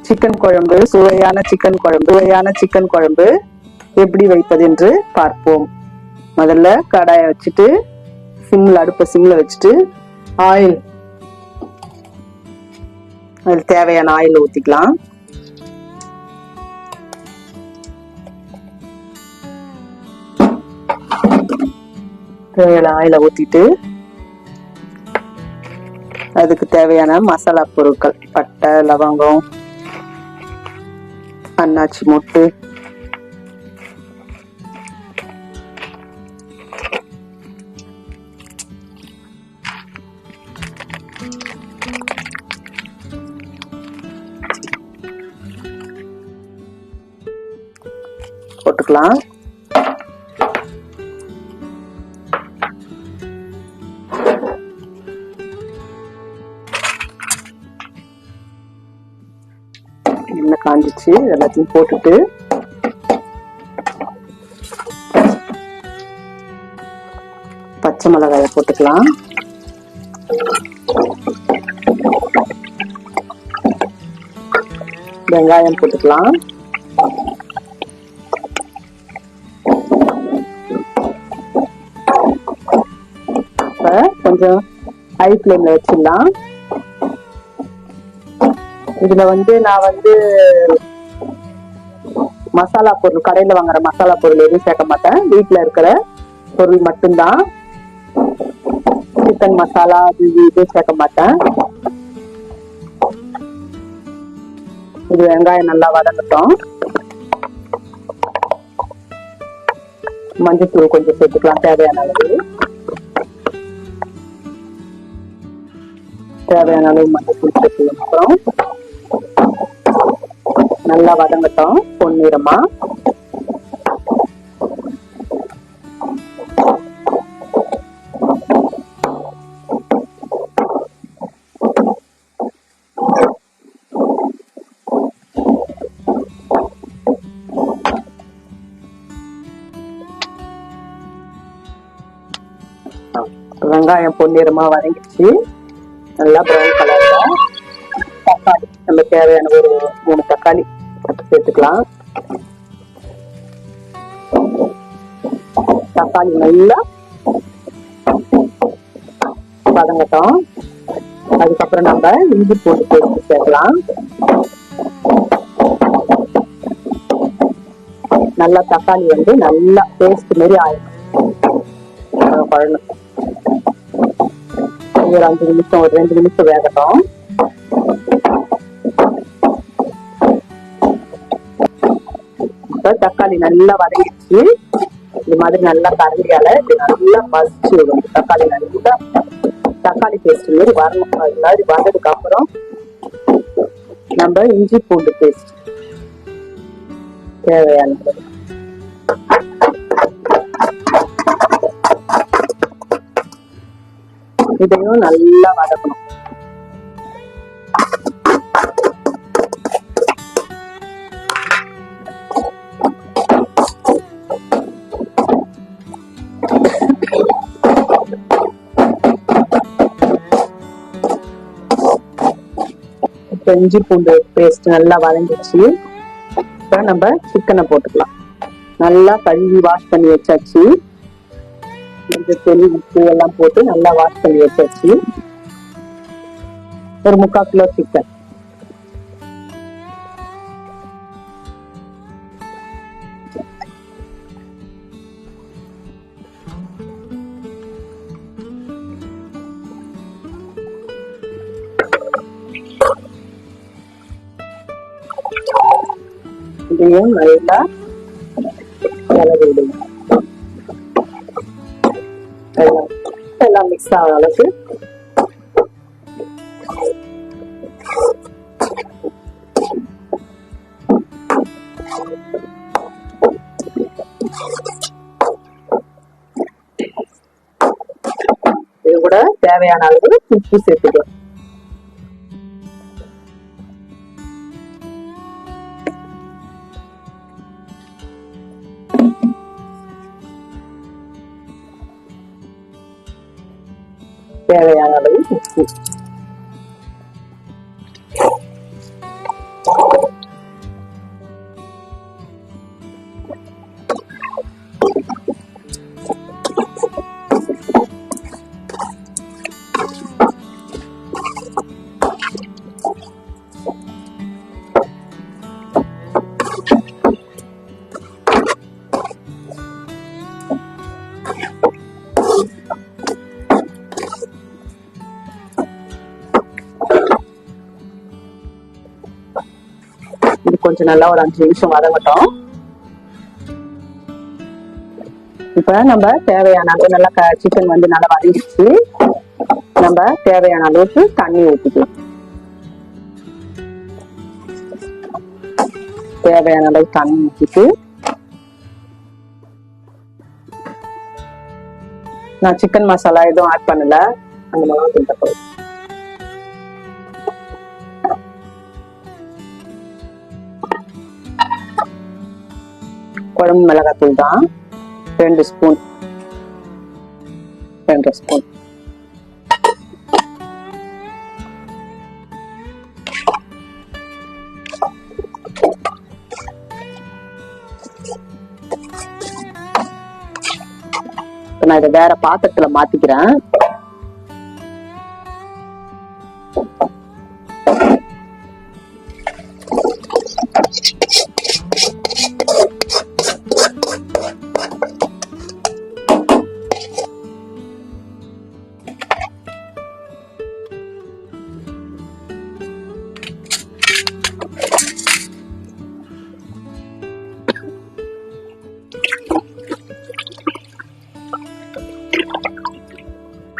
Chicken குழம்பு, சுவையான chicken குழம்பு எப்படி வைப்பது என்று பார்ப்போம். முதல்ல கடாயை வச்சுட்டு அடுப்பை சிம்ல வச்சுட்டு ஆயில், அதில் தேவையான ஆயில் ஊத்திக்கலாம். தேவையான ஆயில ஊத்திட்டு அதுக்கு தேவையான மசாலா பொருட்கள், பட்டை, லவங்கம், அன்னாச்சி மொட்டு, போட்டுக்கலாம். எண்ணெய் காஞ்சிச்சு, எல்லாத்தையும் போட்டுட்டு பச்சை மிளகாயை போட்டுக்கலாம். வெங்காயம் போட்டுக்கலாம். கொஞ்சம் ஹை ஃப்ளேம்ல வச்சிடலாம். இதுல நான் மசாலா பொருள், கடையில வாங்குற மசாலா பொருள் எதுவும் சேர்க்க மாட்டேன். வீட்டுல இருக்கிற பொருள் மட்டும்தான். சிக்கன் மசாலா எதுவும் சேர்க்க மாட்டேன். இது வெங்காயம் நல்லா வதங்கட்டும். மஞ்சத்தூள் கொஞ்சம் சேர்த்துக்கலாம், தேவையான அளவு. மஞ்சத்தூள் சேர்த்துக்கணும். அப்புறம் நல்லா வதங்கட்டும் பொன்னிறமா. வெங்காயம் பொன்னிறமா வதங்கிடுச்சு. நல்லா ப்ரௌன் கலர்ல தக்காளி, நம்ம தேவையான ஒரு 3 தக்காளி சேர்த்துக்கலாம். தக்காளி நல்லா வதங்கட்டும். அதுக்கப்புறம் நம்ம இஞ்சி பூண்டு பேஸ்ட் சேர்க்கலாம். நல்லா தக்காளி நல்லா பேஸ்ட் மாதிரி ஆயிடும். குழம்பு ஒரு 5 நிமிஷம், ஒரு 2 நிமிஷம் வேகட்டும். தக்காளி நல்லா வதங்கிடுச்சு. இது மாதிரி நல்லா கரண்டியால நல்லா மசிச்சு விடும். தக்காளி பேஸ்ட் மாதிரி வரணும். அது மாதிரி வந்ததுக்கு அப்புறம் நம்ம இஞ்சி பூண்டு பேஸ்ட் தேவையானது இதையும் நல்லா வதக்கணும். இஞ்சி பூண்டு பேஸ்ட் நல்லா வதங்கிடுச்சு. இப்ப நம்ம சிக்கனை போட்டுக்கலாம். நல்லா கழுவி வாஷ் பண்ணி வச்சாச்சு. கொஞ்சம் உப்பு எல்லாம் போட்டு நல்லா வாஷ் பண்ணி வச்சாச்சு. ஒரு 3/4 கிலோ சிக்கன். இதையும் நல்லா கலந்து விடுங்க. எல்லாம் மிக்ஸ் ஆகிற அளவுக்கு இது கூட தேவையான அளவு உப்பு சேர்த்துக்கலாம். தேவையான அளவு உப்பு. கொஞ்சம் நல்லா ஒரு 5 நிமிஷம் வதங்கட்டும். இப்ப நம்ம தேவையான அளவு நல்லா சிக்கன் வந்து நல்லா வதங்கிடுச்சு. நம்ம தேவையான அளவுக்கு தண்ணி ஊற்றிக்கலாம். தேவையான அளவு தண்ணி ஊற்றிட்டு நான் சிக்கன் மசாலா எதுவும் ஆட் பண்ணல. அந்த மிளகாத்தூள் தப்பு குழம்பு மிளகாத்தூள் தான் 2 ஸ்பூன். நான் இதை வேற பாத்திரத்துல மாத்திக்கிறேன்.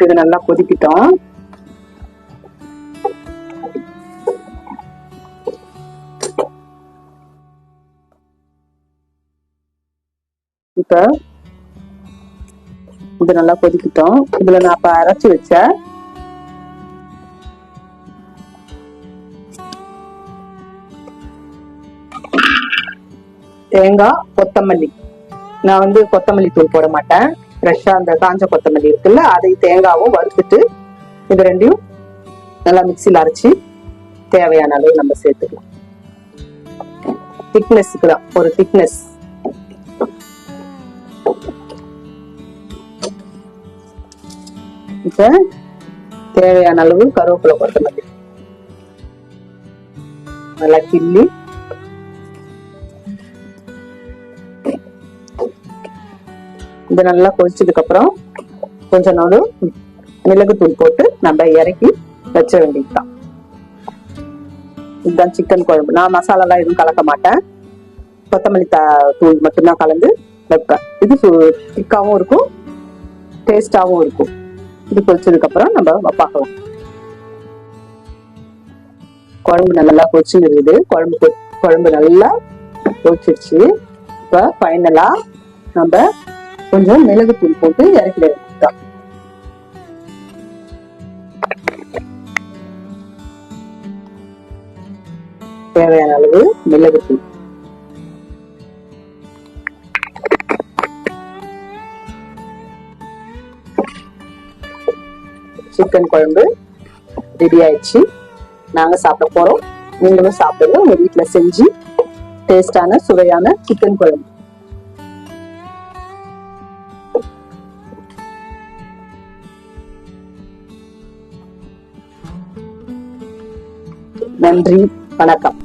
இது நல்லா கொதிக்கிட்டோம். இப்ப இது நல்லா கொதிக்கிட்டோம். இதுல நான் இப்ப அரைச்சு வச்ச தேங்காய், கொத்தமல்லி, நான் வந்து கொத்தமல்லி தூள் போட மாட்டேன். ஃப்ரெஷ்ஷா அந்த காஞ்ச கொத்தமல்லி இருக்குல்ல, அதை தேங்காவும் வறுத்துட்டு இது ரெண்டையும் நல்லா மிக்சியில் அரைச்சி தேவையான அளவு நம்ம சேர்த்துக்கலாம். திக்னஸ்க்கு தான் ஒரு திக்னஸ். இப்ப தேவையான அளவு கருவேப்பிலை, கொத்தமல்லி நல்லா கிள்ளி இது நல்லா கொதிச்சதுக்கு அப்புறம் கொஞ்சம் நாள் மிளகுத்தூள் போட்டு நம்ம இறக்கி வச்ச வேண்டியதுதான். இதுதான் சிக்கன் குழம்பு. நான் மசாலா எல்லாம் எதுவும் கலக்க மாட்டேன். கொத்தமல்லி தூள் மட்டும்தான் கலந்து வைப்பேன். இது திக்காவும் இருக்கும், டேஸ்டாவும் இருக்கும். இது கொதிச்சதுக்கு அப்புறம் நம்ம பார்க்கலாம். குழம்பு நல்லா கொதிச்சு இருக்குது. குழம்பு நல்லா கொதிச்சிருச்சு. இப்ப ஃபைனலா நம்ம கொஞ்சம் மிளகுத்தூள் போட்டு இறக்கிட வேண்டியதுதான். தேவையான அளவு மிளகுத்தூள். சிக்கன் குழம்பு ரெடி ஆயிடுச்சு. நாங்க சாப்பிட போறோம். நீங்களும் சாப்பிடுங்க. உங்க வீட்டுல செஞ்சு டேஸ்டான சுவையான சிக்கன் குழம்பு. நன்றி, வணக்கம்.